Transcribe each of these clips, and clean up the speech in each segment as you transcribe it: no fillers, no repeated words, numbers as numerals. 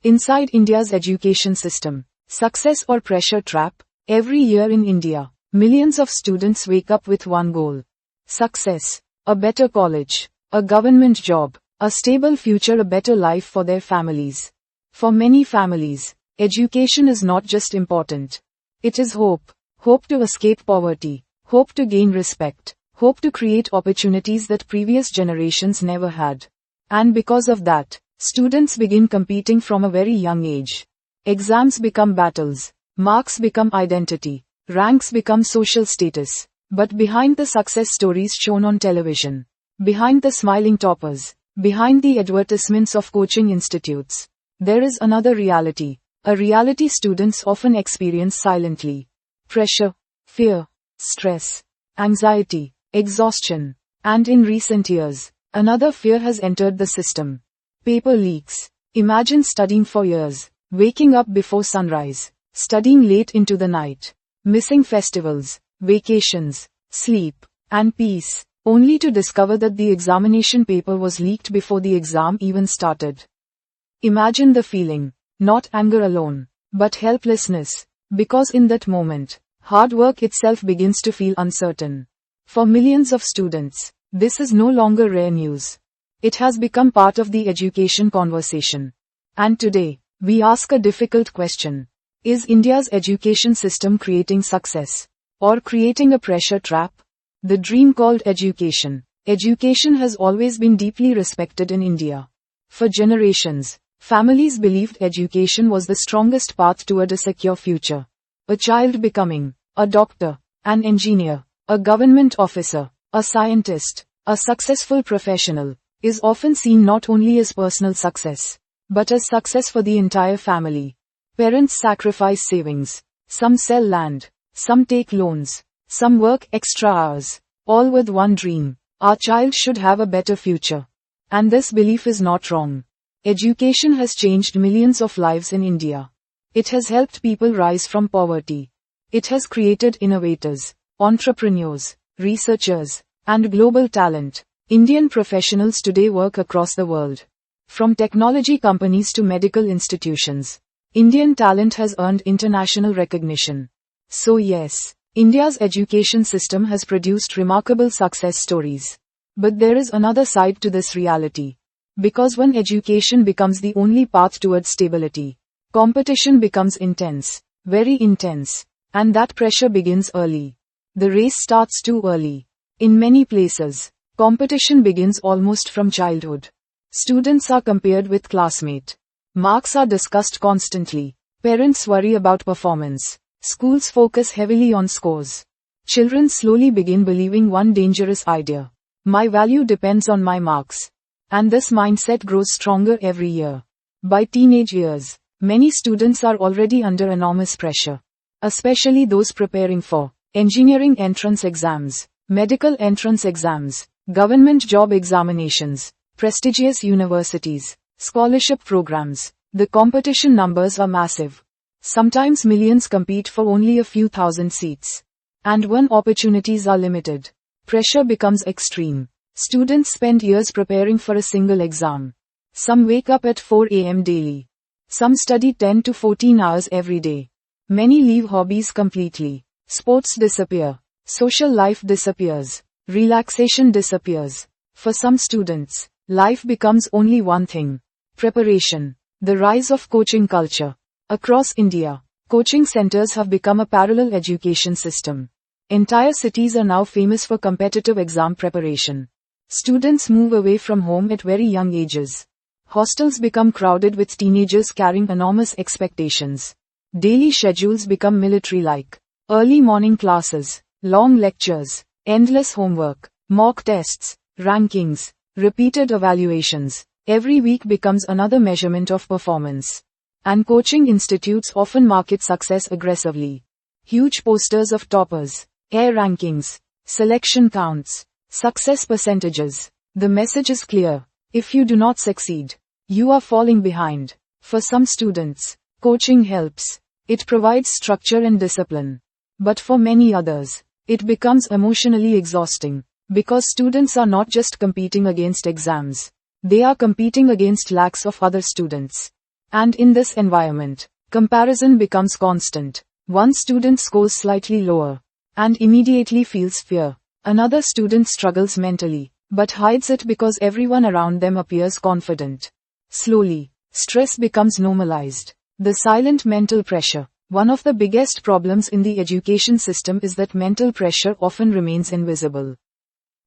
Inside India's education system, success or pressure trap. Every year in India, millions of students wake up with one goal. Success. A better college, a government job, a stable future, a better life for their families. For many families, education is not just important. It is hope. Hope to escape poverty. Hope to gain respect. Hope to create opportunities that previous generations never had. And because of that, students begin competing from a very young age. Exams become battles. Marks become identity. Ranks become social status. But behind the success stories shown on television, behind the smiling toppers, behind the advertisements of coaching institutes, there is another reality. A reality students often experience silently. Pressure, fear, stress, anxiety, exhaustion. And in recent years, another fear has entered the system. Paper leaks. Imagine studying for years, waking up before sunrise, studying late into the night, missing festivals, vacations, sleep, and peace, only to discover that the examination paper was leaked before the exam even started. Imagine the feeling, not anger alone, but helplessness, because in that moment, hard work itself begins to feel uncertain. For millions of students, this is no longer rare news. It has become part of the education conversation. And today, we ask a difficult question. Is India's education system creating success, or creating a pressure trap? The dream called education. Education has always been deeply respected in India. For generations, families believed education was the strongest path toward a secure future. A child becoming a doctor, an engineer, a government officer, a scientist, a successful professional, is often seen not only as personal success, but as success for the entire family. Parents sacrifice savings. Some sell land. Some take loans. Some work extra hours. All with one dream. Our child should have a better future. And this belief is not wrong. Education has changed millions of lives in India. It has helped people rise from poverty. It has created innovators, entrepreneurs, researchers, and global talent. Indian professionals today work across the world. From technology companies to medical institutions, Indian talent has earned international recognition. So yes, India's education system has produced remarkable success stories. But there is another side to this reality. Because when education becomes the only path towards stability, competition becomes intense, very intense, and that pressure begins early. The race starts too early. In many places, competition begins almost from childhood. Students are compared with classmates. Marks are discussed constantly. Parents worry about performance. Schools focus heavily on scores. Children slowly begin believing one dangerous idea. My value depends on my marks. And this mindset grows stronger every year. By teenage years, many students are already under enormous pressure. Especially those preparing for engineering entrance exams, medical entrance exams, government job examinations, prestigious universities, scholarship programs. The competition numbers are massive. Sometimes millions compete for only a few thousand seats. And when opportunities are limited, pressure becomes extreme. Students spend years preparing for a single exam. Some wake up at 4 a.m. daily. Some study 10 to 14 hours every day. Many leave hobbies completely. Sports disappear. Social life disappears. Relaxation disappears. For some students, life becomes only one thing: preparation. The rise of coaching culture. Across India, coaching centers have become a parallel education system. Entire cities are now famous for competitive exam preparation. Students move away from home at very young ages. Hostels become crowded with teenagers carrying enormous expectations. Daily schedules become military-like. Early morning classes, long lectures, endless homework, mock tests, rankings, repeated evaluations. Every week becomes another measurement of performance. And coaching institutes often market success aggressively. Huge posters of toppers, air rankings, selection counts, success percentages. The message is clear. If you do not succeed, you are falling behind. For some students, coaching helps. It provides structure and discipline. But for many others, it becomes emotionally exhausting. Because students are not just competing against exams. They are competing against lakhs of other students. And in this environment, comparison becomes constant. One student scores slightly lower and immediately feels fear. Another student struggles mentally, but hides it because everyone around them appears confident. Slowly, stress becomes normalized. The silent mental pressure. One of the biggest problems in the education system is that mental pressure often remains invisible.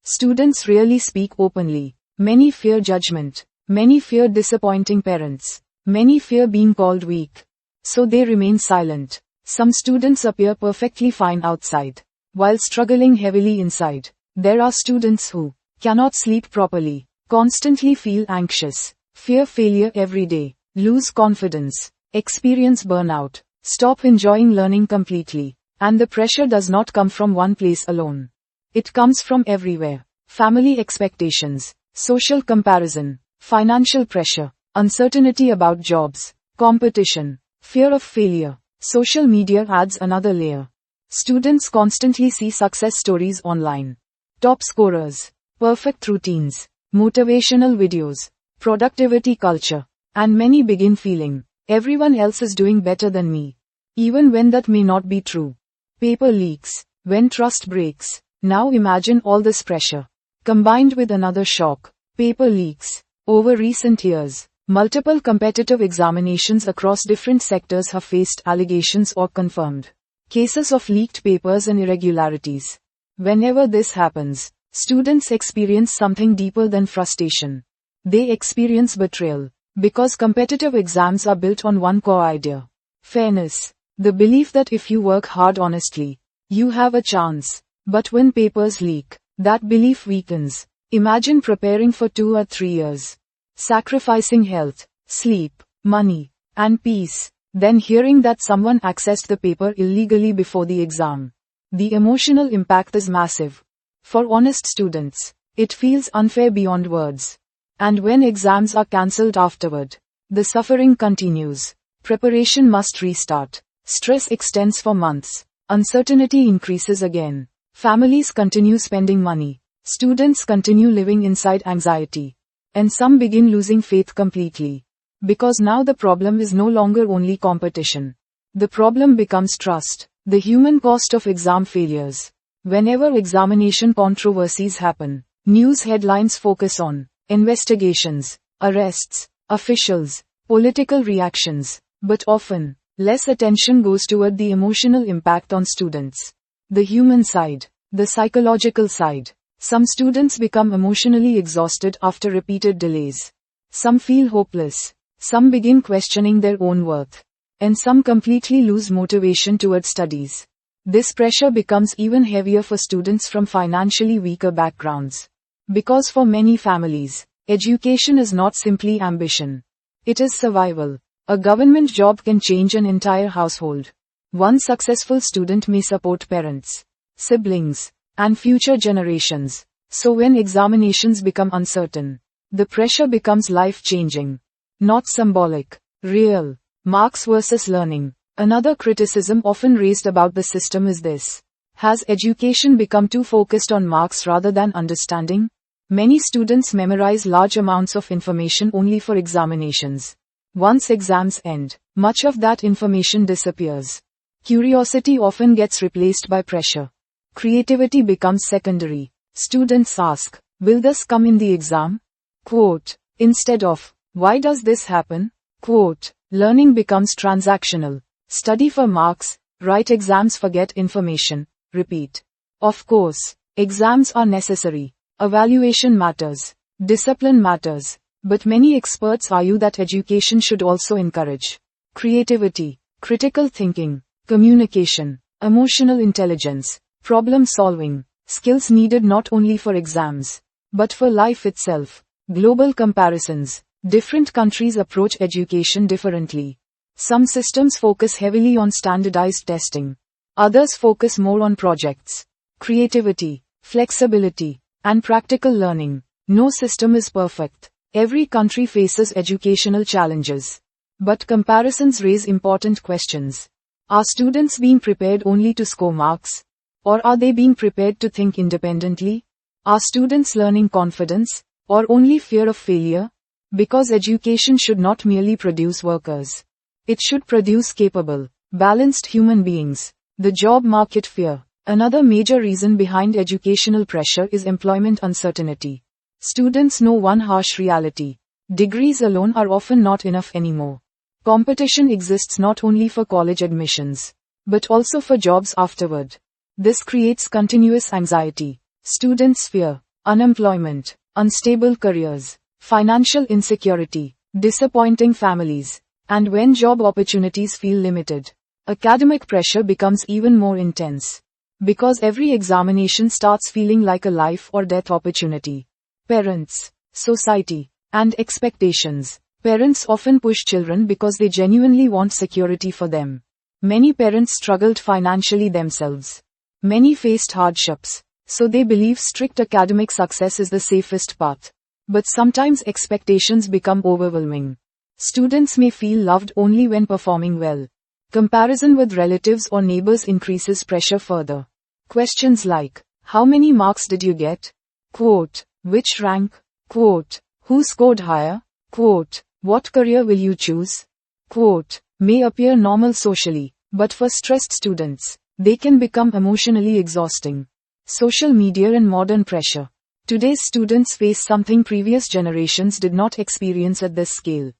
Students rarely speak openly. Many fear judgment. Many fear disappointing parents. Many fear being called weak. So they remain silent. Some students appear perfectly fine outside, while struggling heavily inside. There are students who cannot sleep properly, constantly feel anxious, fear failure every day, lose confidence, experience burnout, stop enjoying learning completely. And the pressure does not come from one place alone. It comes from everywhere. Family expectations, social comparison, financial pressure, uncertainty about jobs, competition, fear of failure. Social media adds another layer. Students constantly see success stories online. Top scorers, perfect routines, motivational videos, productivity culture, and many begin feeling, everyone else is doing better than me. Even when that may not be true. Paper leaks, when trust breaks. Now imagine all this pressure, combined with another shock, paper leaks. Over recent years, multiple competitive examinations across different sectors have faced allegations or confirmed cases of leaked papers and irregularities. Whenever this happens, students experience something deeper than frustration. They experience betrayal, because competitive exams are built on one core idea: fairness. The belief that if you work hard honestly, you have a chance. But when papers leak, that belief weakens. Imagine preparing for 2 or 3 years, sacrificing health, sleep, money, and peace, then hearing that someone accessed the paper illegally before the exam. The emotional impact is massive. For honest students, it feels unfair beyond words. And when exams are cancelled afterward, the suffering continues. Preparation must restart. Stress extends for months. Uncertainty increases again. Families continue spending money. Students continue living inside anxiety. And some begin losing faith completely. Because now the problem is no longer only competition. The problem becomes trust. The human cost of exam failures. Whenever examination controversies happen, news headlines focus on investigations, arrests, officials, political reactions. But often, less attention goes toward the emotional impact on students. The human side, the psychological side. Some students become emotionally exhausted after repeated delays. Some feel hopeless. Some begin questioning their own worth. And some completely lose motivation toward studies. This pressure becomes even heavier for students from financially weaker backgrounds. Because for many families, education is not simply ambition. It is survival. A government job can change an entire household. One successful student may support parents, siblings, and future generations. So when examinations become uncertain, the pressure becomes life-changing. Not symbolic, real. Marks versus learning. Another criticism often raised about the system is this: has education become too focused on marks rather than understanding? Many students memorize large amounts of information only for examinations. Once exams end, much of that information disappears. Curiosity often gets replaced by pressure. Creativity becomes secondary. Students ask, will this come in the exam? Quote, instead of, why does this happen? Quote, learning becomes transactional. Study for marks, write exams, forget information, repeat. Of course, exams are necessary. Evaluation matters. Discipline matters. But many experts argue that education should also encourage creativity, critical thinking, communication, emotional intelligence, problem solving, skills needed not only for exams, but for life itself. Global comparisons. Different countries approach education differently. Some systems focus heavily on standardized testing. Others focus more on projects, creativity, flexibility, and practical learning. No system is perfect. Every country faces educational challenges. But comparisons raise important questions. Are students being prepared only to score marks? Or are they being prepared to think independently? Are students learning confidence, or only fear of failure? Because education should not merely produce workers. It should produce capable, balanced human beings. The job market fear. Another major reason behind educational pressure is employment uncertainty. Students know one harsh reality. Degrees alone are often not enough anymore. Competition exists not only for college admissions, but also for jobs afterward. This creates continuous anxiety. Students fear unemployment, unstable careers, financial insecurity, disappointing families, and when job opportunities feel limited, academic pressure becomes even more intense. Because every examination starts feeling like a life or death opportunity. Parents, society, and expectations. Parents often push children because they genuinely want security for them. Many parents struggled financially themselves. Many faced hardships, so they believe strict academic success is the safest path. But sometimes expectations become overwhelming. Students may feel loved only when performing well. Comparison with relatives or neighbors increases pressure further. Questions like, how many marks did you get? Quote, which rank? Quote, who scored higher? Quote, what career will you choose? Quote, may appear normal socially, but for stressed students, they can become emotionally exhausting. Social media and modern pressure. Today's students face something previous generations did not experience at this scale.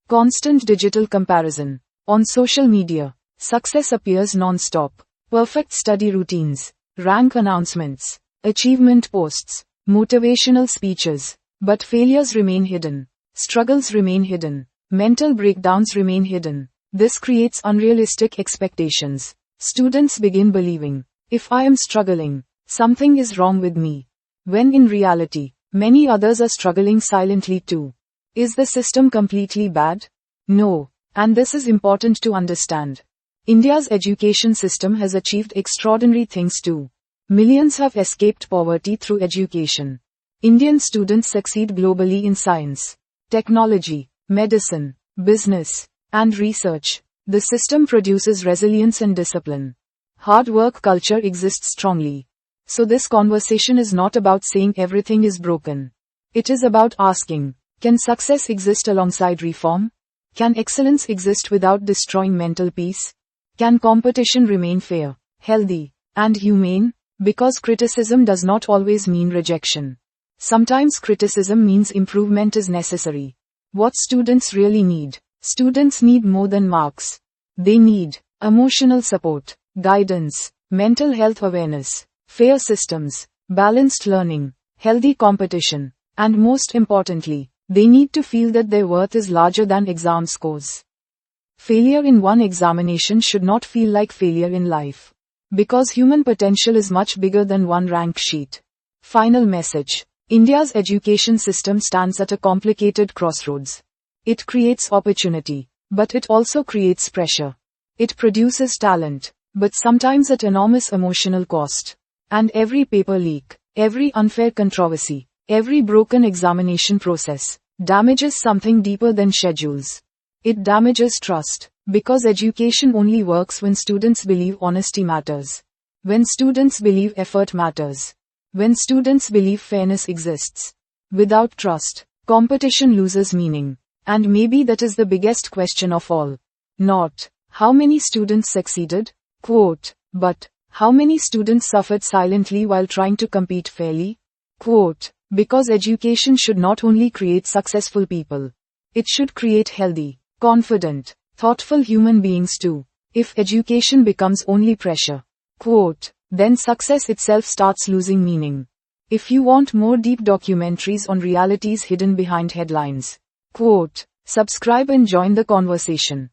Constant digital comparison. On social media, success appears non-stop. Perfect study routines, rank announcements, achievement posts, motivational speeches. But failures remain hidden. Struggles remain hidden. Mental breakdowns remain hidden. This creates unrealistic expectations. Students begin believing, if I am struggling, something is wrong with me. When in reality, many others are struggling silently too. Is the system completely bad? No. And this is important to understand. India's education system has achieved extraordinary things too. Millions have escaped poverty through education. Indian students succeed globally in science, technology, medicine, business, and research. The system produces resilience and discipline. Hard work culture exists strongly. So this conversation is not about saying everything is broken. It is about asking, can success exist alongside reform? Can excellence exist without destroying mental peace? Can competition remain fair, healthy, and humane? Because criticism does not always mean rejection. Sometimes criticism means improvement is necessary. What students really need? Students need more than marks. They need emotional support, guidance, mental health awareness, fair systems, balanced learning, healthy competition, and most importantly, they need to feel that their worth is larger than exam scores. Failure in one examination should not feel like failure in life. Because human potential is much bigger than one rank sheet. Final message. India's education system stands at a complicated crossroads. It creates opportunity, but it also creates pressure. It produces talent, but sometimes at enormous emotional cost. And every paper leak, every unfair controversy, every broken examination process, damages something deeper than schedules. It damages trust, because education only works when students believe honesty matters. When students believe effort matters. When students believe fairness exists. Without trust, competition loses meaning. And maybe that is the biggest question of all. Not, how many students succeeded? Quote, but, how many students suffered silently while trying to compete fairly? Quote, because education should not only create successful people. It should create healthy, confident, thoughtful human beings too. If education becomes only pressure, quote, then success itself starts losing meaning. If you want more deep documentaries on realities hidden behind headlines, quote, subscribe and join the conversation.